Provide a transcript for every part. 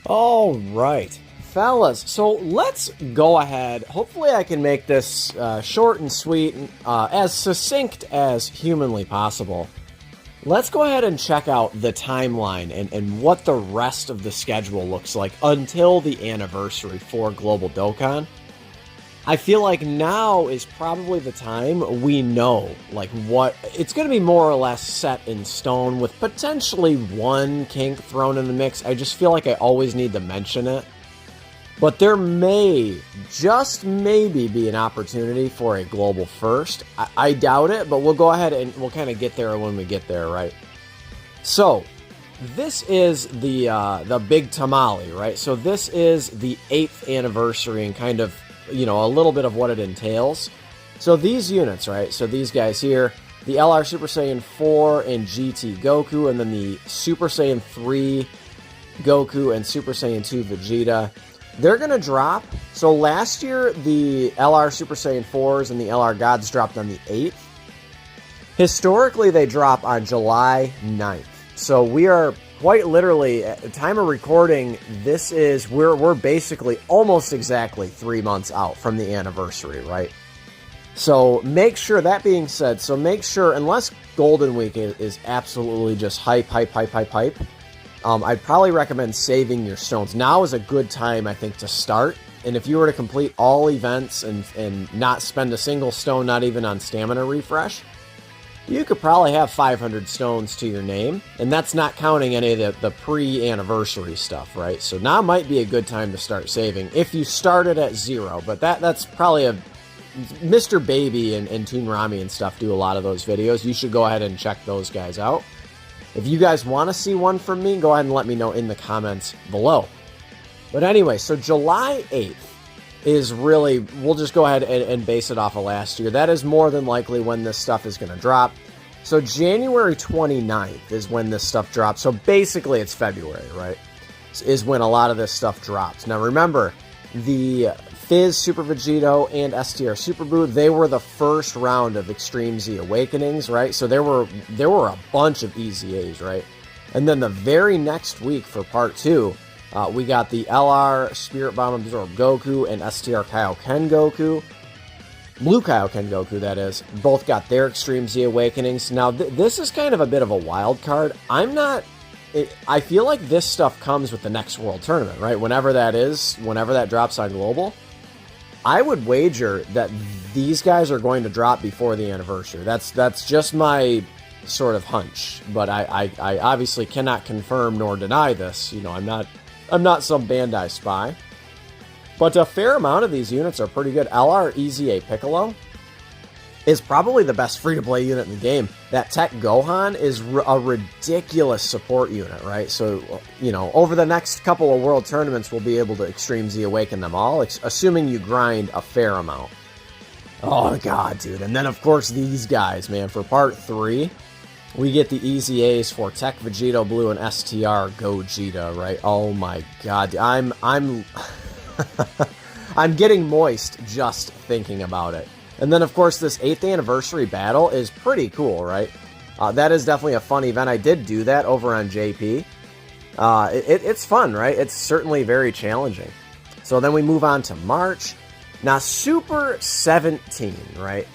All right, fellas. So let's go ahead. Hopefully, I can make this short and sweet, as succinct as humanly possible. Let's go ahead and check out the timeline and what the rest of the schedule looks like until the anniversary for Global Dokkan. I feel like now is probably the time we know, like, what it's going to be more or less set in stone with potentially one kink thrown in the mix. I just feel like I always need to mention it. But there may, just maybe, be an opportunity for a global first. I doubt it, but we'll go ahead and we'll kind of get there when we get there, right? So, this is the big tamale, right? So this is the 8th anniversary and kind of, you know, a little bit of what it entails. So these units, right? So these guys here, the LR Super Saiyan 4 and GT Goku, and then the Super Saiyan 3 Goku and Super Saiyan 2 Vegeta. They're going to drop. So last year, the LR Super Saiyan 4s and the LR Gods dropped on the 8th. Historically, they drop on July 9th. So we are quite literally, at the time of recording, we're basically almost exactly 3 months out from the anniversary, right? So make sure, that being said, unless Golden Week is absolutely just hype, I'd probably recommend saving your stones. Now is a good time, I think, to start. And if you were to complete all events and not spend a single stone, not even on stamina refresh, you could probably have 500 stones to your name. And that's not counting any of the pre-anniversary stuff, right? So now might be a good time to start saving if you started at 0. But that's probably Mr. Baby and Toon Rami and stuff do a lot of those videos. You should go ahead and check those guys out. If you guys want to see one from me, go ahead and let me know in the comments below. But anyway, so July 8th is really, we'll just go ahead and base it off of last year. That is more than likely when this stuff is going to drop. So January 29th is when this stuff drops. So basically it's February, right? Is when a lot of this stuff drops. Now remember, the Fizz Super Vegito and STR Super Buu, they were the first round of Extreme Z Awakenings, right? So there were a bunch of EZAs, right? And then the very next week for part 2, we got the LR Spirit Bomb Absorb Goku and STR Kaioken Goku. Blue Kaioken Goku, that is. Both got their Extreme Z Awakenings. Now, this is kind of a bit of a wild card. I feel like this stuff comes with the next World Tournament, right? Whenever that drops on Global. I would wager that these guys are going to drop before the anniversary. That's just my sort of hunch, but I obviously cannot confirm nor deny this. You know, I'm not some Bandai spy. But a fair amount of these units are pretty good. LR EZA Piccolo is probably the best free-to-play unit in the game. That Tech Gohan is a ridiculous support unit, right? So, you know, over the next couple of World Tournaments, we'll be able to Extreme Z Awaken them all, assuming you grind a fair amount. Oh, God, dude. And then, of course, these guys, man. For Part 3, we get the EZAs for Tech Vegito Blue and STR Gogeta, right? Oh, my God. I'm I'm getting moist just thinking about it. And then, of course, this 8th anniversary battle is pretty cool, right? That is definitely a fun event. I did do that over on JP. It's fun, right? It's certainly very challenging. So then we move on to March. Now, Super 17, right?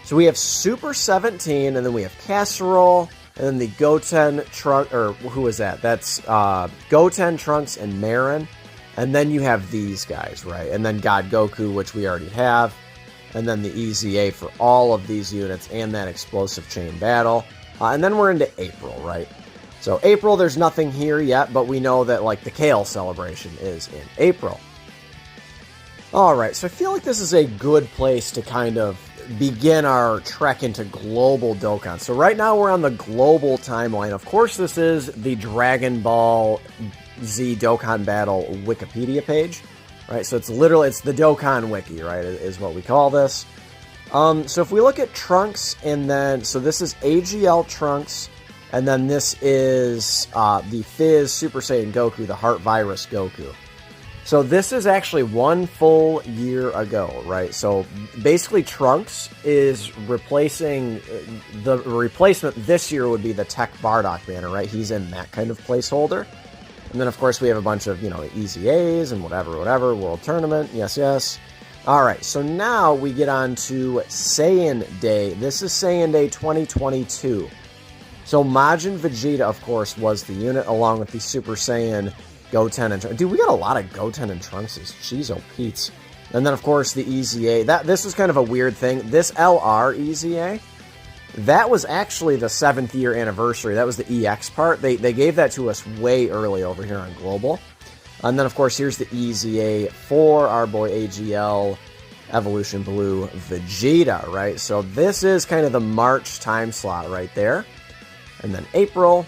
So we have Super 17, and then we have Casserole, and then the Goten Trunk, or who is that? That's Goten, Trunks, and Marin. And then you have these guys, right? And then God Goku, which we already have. And then the EZA for all of these units and that explosive chain battle. And then we're into April, right? So April, there's nothing here yet, but we know that, like, the Kale celebration is in April. Alright, so I feel like this is a good place to kind of begin our trek into Global Dokkan. So right now we're on the global timeline. Of course, this is the Dragon Ball Z Dokkan Battle Wikipedia page. Right, so it's the Dokkan Wiki, right, is what we call this. So if we look at Trunks, and then, so this is AGL Trunks, and then this is the Fizz Super Saiyan Goku, the Heart Virus Goku. So this is actually 1 full year ago, right? So basically Trunks is replacing, the replacement this year would be the Tech Bardock banner, right? He's in that kind of placeholder. And then, of course, we have a bunch of, Easy A's and whatever, World Tournament, yes. All right, so now we get on to Saiyan Day. This is Saiyan Day 2022. So Majin Vegeta, of course, was the unit, along with the Super Saiyan Goten and Trunks. Dude, we got a lot of Goten and Trunkses. Jeez, oh Pete's. And then, of course, the Easy A. This was kind of a weird thing. This LR Easy A, that was actually the 7th year anniversary. That was the EX part. They gave that to us way early over here on Global. And then, of course, here's the Easy A for our boy AGL Evolution Blue Vegeta, right? So this is kind of the March time slot right there. And then April.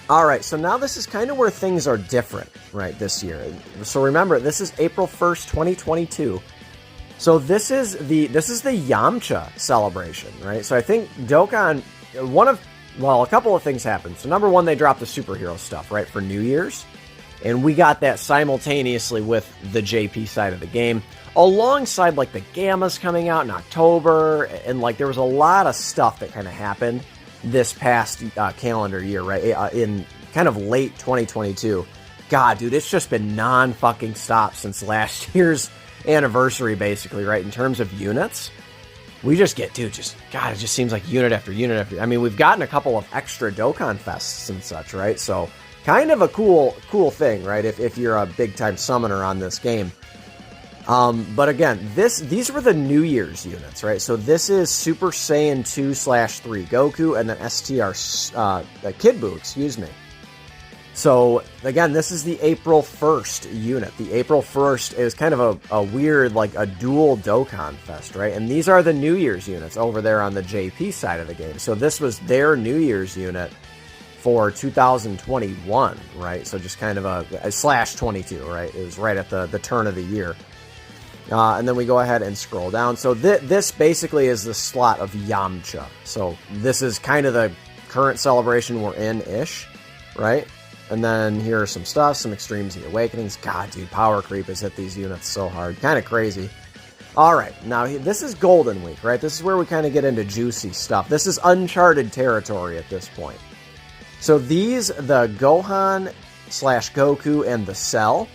All right, so now this is kind of where things are different, right, this year. So remember, this is April 1st, 2022. So this is the Yamcha celebration, right? So I think Dokkan, a couple of things happened. So number one, they dropped the superhero stuff, right, for New Year's. And we got that simultaneously with the JP side of the game, alongside like the Gammas coming out in October, and like there was a lot of stuff that kind of happened this past calendar year, right? In kind of late 2022. God, dude, it's just been non-fucking stop since last year's anniversary, basically, right? In terms of units, we just get, dude, God, it just seems like unit after unit after. I mean, we've gotten a couple of extra Dokkan Fests and such, right? So kind of a cool thing, right? If you're a big time summoner on this game. But again, these were the New Year's units, right? So this is Super Saiyan 2/3 Goku, and then STR Kid Buu, excuse me. So again, this is the April 1st unit. The April 1st is kind of a weird, like a dual Dokkan Fest, right? And these are the New Year's units over there on the JP side of the game. So this was their New Year's unit for 2021, right? So just kind of a /22, right? It was right at the turn of the year. And then we go ahead and scroll down. So this basically is the slot of Yamcha. So this is kind of the current celebration we're in-ish, right? And then here are some stuff, some Extremes and Awakenings. God, dude, power creep has hit these units so hard. Kind of crazy. All right, now this is Golden Week, right? This is where we kind of get into juicy stuff. This is uncharted territory at this point. So these, the Gohan/Goku and the Cell,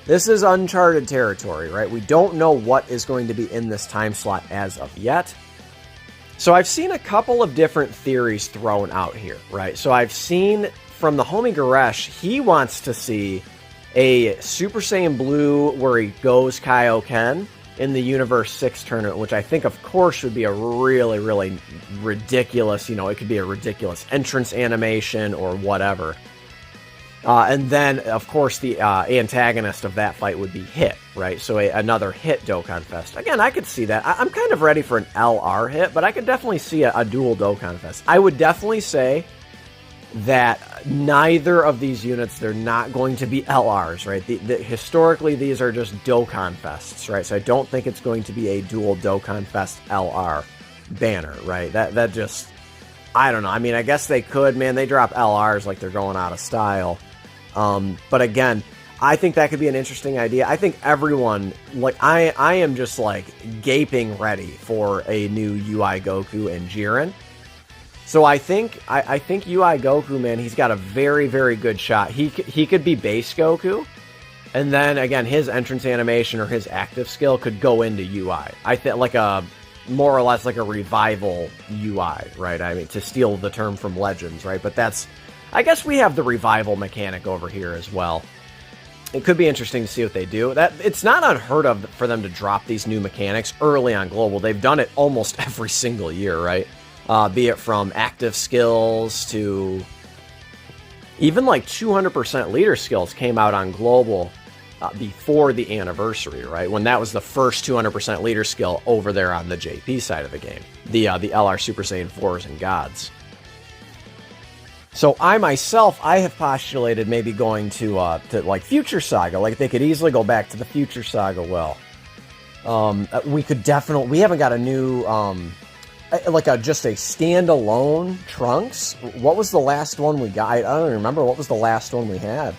this is uncharted territory, right? We don't know what is going to be in this time slot as of yet. So I've seen a couple of different theories thrown out here, right? So I've seen from the homie Garesh, he wants to see a Super Saiyan Blue where he goes Kaioken in the Universe 6 tournament, which I think, of course, would be a really, really ridiculous, it could be a ridiculous entrance animation or whatever. And then, of course, the antagonist of that fight would be Hit, right? So another Hit Dokkan Fest. Again, I could see that. I'm kind of ready for an LR Hit, but I could definitely see a dual Dokkan Fest. I would definitely say that neither of these units, they're not going to be LRs, right? Historically, these are just Dokkan Fests, right? So I don't think it's going to be a dual Dokkan Fest LR banner, right? That just, I don't know. I mean, I guess they could, man. They drop LRs like they're going out of style. But again, I think that could be an interesting idea. I think everyone, like, I am just, like, gaping ready for a new UI Goku and Jiren. So I think UI Goku, man, he's got a very, very good shot. He could be base Goku, and then again, his entrance animation or his active skill could go into UI. I think like a more or less like a revival UI, right? I mean, to steal the term from Legends, right? But that's, I guess we have the revival mechanic over here as well. It could be interesting to see what they do. It's not unheard of for them to drop these new mechanics early on Global. They've done it almost every single year, right? Be it from active skills to even like 200% leader skills came out on Global before the anniversary, right? When that was the first 200% leader skill over there on the JP side of the game. The LR Super Saiyan 4s and Gods. So I myself, I have postulated maybe going to like Future Saga. Like they could easily go back to the Future Saga well. We could definitely, we haven't got a new... just a standalone Trunks. What was the last one we got? I don't even remember what was the last one we had.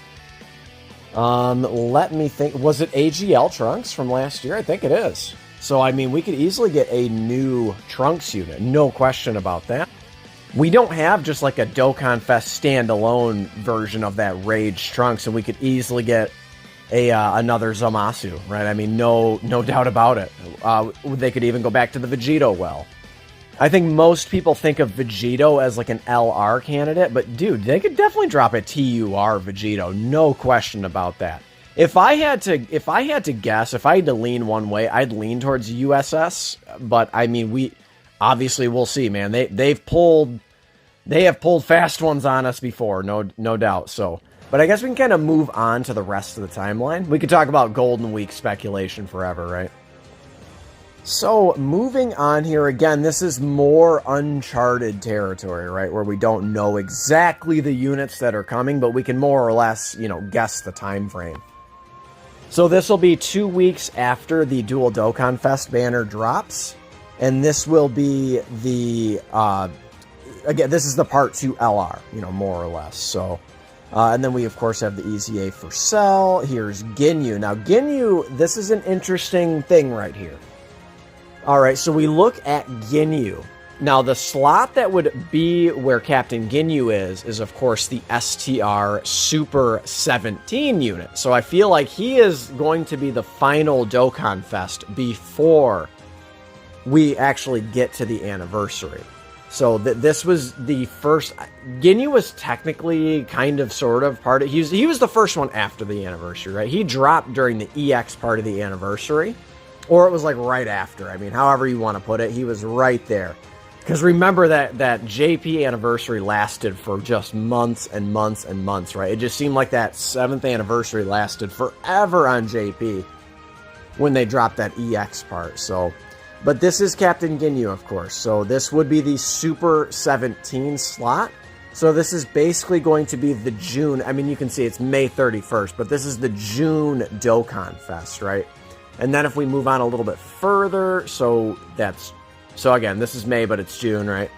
Let me think. Was it AGL Trunks from last year? I think it is. So, I mean, we could easily get a new Trunks unit. No question about that. We don't have just like a Dokkan Fest standalone version of that Rage Trunks, and we could easily get another Zamasu, right? I mean, no doubt about it. They could even go back to the Vegito well. I think most people think of Vegito as like an LR candidate, but dude, they could definitely drop a TUR Vegito, no question about that. If I had to guess, if I had to lean one way, I'd lean towards USS. But I mean, we'll see, man. They have pulled fast ones on us before, no doubt. So, but I guess we can kind of move on to the rest of the timeline. We could talk about Golden Week speculation forever, right? So, moving on here, again, this is more uncharted territory, right? Where we don't know exactly the units that are coming, but we can more or less, guess the time frame. So this will be 2 weeks after the Dual Dokkan Fest banner drops, and this will be the, again, this is the Part 2 LR, more or less, so... and then we, of course, have the EZA for Cell. Here's Ginyu. Now, Ginyu, this is an interesting thing right here. All right, so we look at Ginyu. Now, the slot that would be where Captain Ginyu is of course, the STR Super 17 unit. So I feel like he is going to be the final Dokkan Fest before we actually get to the anniversary. So this was the first... Ginyu was technically kind of, sort of, part of... He was the first one after the anniversary, right? He dropped during the EX part of the anniversary. Or it was like right after. I mean, however you want to put it, he was right there. Because remember that JP anniversary lasted for just months and months and months, right? It just seemed like that 7th anniversary lasted forever on JP when they dropped that EX part. So, but this is Captain Ginyu, of course. So this would be the Super 17 slot. So this is basically going to be the June... I mean, you can see it's May 31st, but this is the June Dokkan Fest, right? And then if we move on a little bit further, so again, this is May, but it's June, right?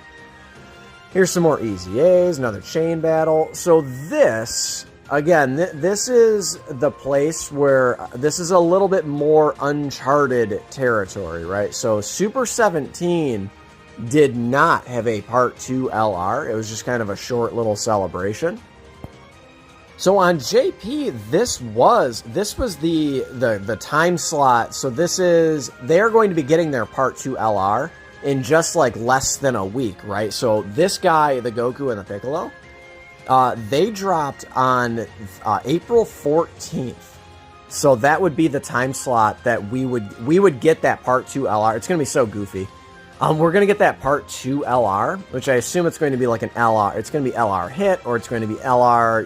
Here's some more EZAs, another chain battle. So this, again, this is the place where this is a little bit more uncharted territory, right? So Super 17 did not have a Part 2 LR. It was just kind of a short little celebration. So on JP, this was the time slot. So they're going to be getting their Part 2 LR in just like less than a week, right? So this guy, the Goku and the Piccolo, they dropped on April 14th. So that would be the time slot that we would get that Part 2 LR. It's going to be so goofy. We're going to get that Part 2 LR, which I assume it's going to be like an LR. It's going to be LR Hit, or it's going to be LR,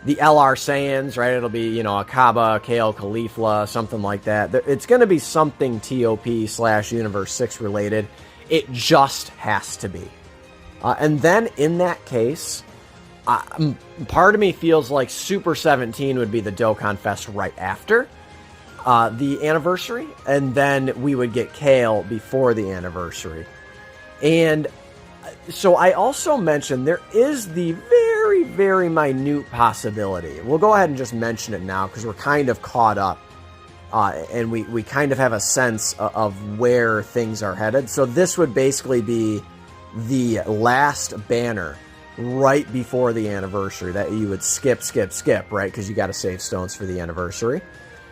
the LR Saiyans, right? It'll be, Akaba, KO, Caulifla, something like that. It's going to be something TOP/Universe 6 related. It just has to be. And then in that case, part of me feels like Super 17 would be the Dokkan Fest right after the anniversary, and then we would get Kale before the anniversary. And so I also mentioned there is the very, very minute possibility. We'll go ahead and just mention it now because we're kind of caught up, and we kind of have a sense of where things are headed. So this would basically be the last banner right before the anniversary that you would skip, right? Because you got to save stones for the anniversary.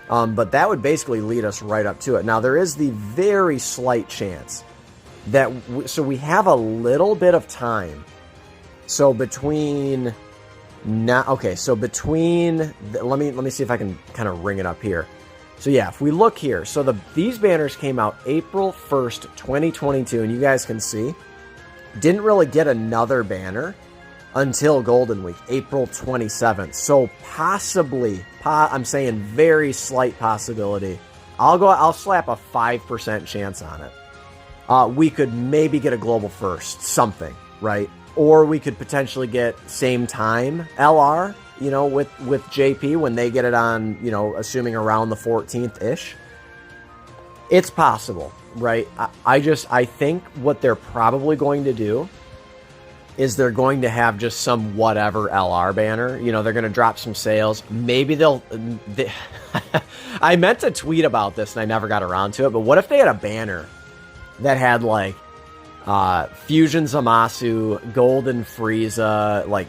But that would basically lead us right up to it. Now, there is the very slight chance that... so we have a little bit of time. So between... now, okay, so between... let me see if I can kind of ring it up here. So yeah, if we look here... so these banners came out April 1st, 2022. And you guys can see... didn't really get another banner until Golden Week, April 27th. So possibly, I'm saying very slight possibility. I'll slap a 5% chance on it. We could maybe get a global first, something, right? Or we could potentially get same time LR, with JP when they get it on, assuming around the 14th-ish. It's possible, right? I think what they're probably going to do is they're going to have just some whatever LR banner. They're going to drop some sales. Maybe I meant to tweet about this and I never got around to it, but what if they had a banner that had like Fusion Zamasu, Golden Frieza, like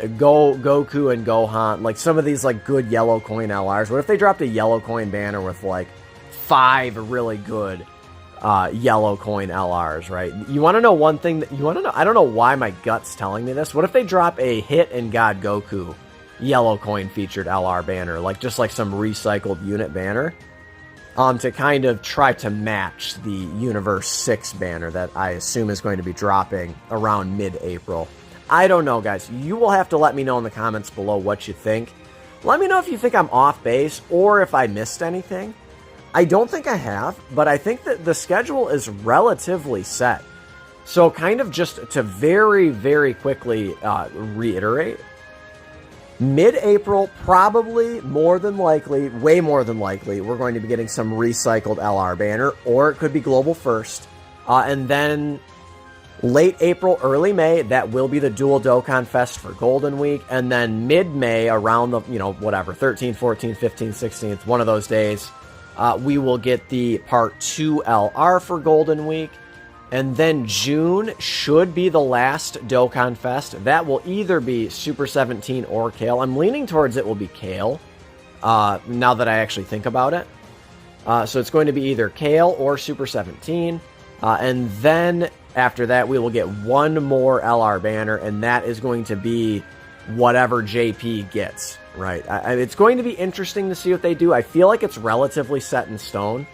Goku and Gohan, like some of these like good yellow coin LRs. What if they dropped a yellow coin banner with like 5 really good yellow coin LRs, right? You want to know one thing that you want to know? I don't know why my gut's telling me this. What if they drop a Hit and God Goku yellow coin featured LR banner, like just like some recycled unit banner, to kind of try to match the Universe 6 banner that I assume is going to be dropping around mid-April. I don't know, guys. You will have to let me know in the comments below what you think. Let me know if you think I'm off base or if I missed anything. I don't think I have, but I think that the schedule is relatively set. So kind of just to very, very quickly reiterate, mid-April, probably more than likely, way more than likely, we're going to be getting some recycled LR banner, or it could be Global First. And then late April, early May, that will be the Dual Dokkan Fest for Golden Week. And then mid-May, around the, whatever, 13th, 14th, 15th, 16th, one of those days, we will get the Part 2 LR for Golden Week. And then June should be the last Dokkan Fest. That will either be Super 17 or Kale. I'm leaning towards it will be Kale, now that I actually think about it. So it's going to be either Kale or Super 17. And then after that, we will get one more LR banner, and that is going to be whatever JP gets, right? It's going to be interesting to see what they do. I feel like it's relatively set in stone.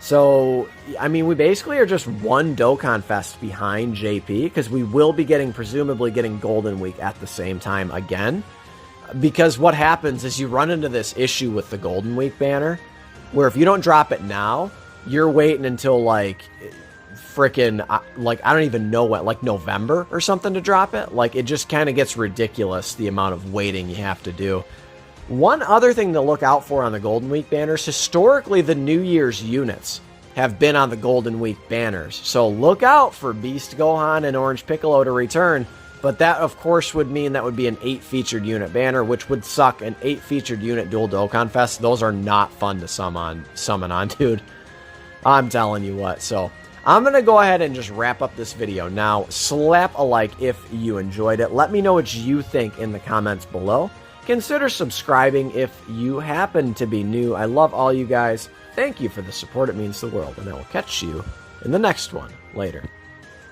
So, I mean, we basically are just one Dokkan Fest behind JP, because we will be presumably getting Golden Week at the same time again. Because what happens is you run into this issue with the Golden Week banner, where if you don't drop it now, you're waiting until, like, freaking, like, I don't even know what, like November or something to drop it. Like, it just kind of gets ridiculous, the amount of waiting you have to do. One other thing to look out for on the Golden Week banners, historically the New Year's units have been on the Golden Week banners. So look out for Beast Gohan and Orange Piccolo to return. But that, of course, would mean that would be an 8 featured unit banner, which would suck. An 8 featured unit Dual Dokkan Fest, those are not fun to summon on, dude. I'm telling you what. So I'm going to go ahead and just wrap up this video now. Slap a like if you enjoyed it. Let me know what you think in the comments below. Consider subscribing if you happen to be new. I love all you guys. Thank you for the support. It means the world. And I will catch you in the next one. Later.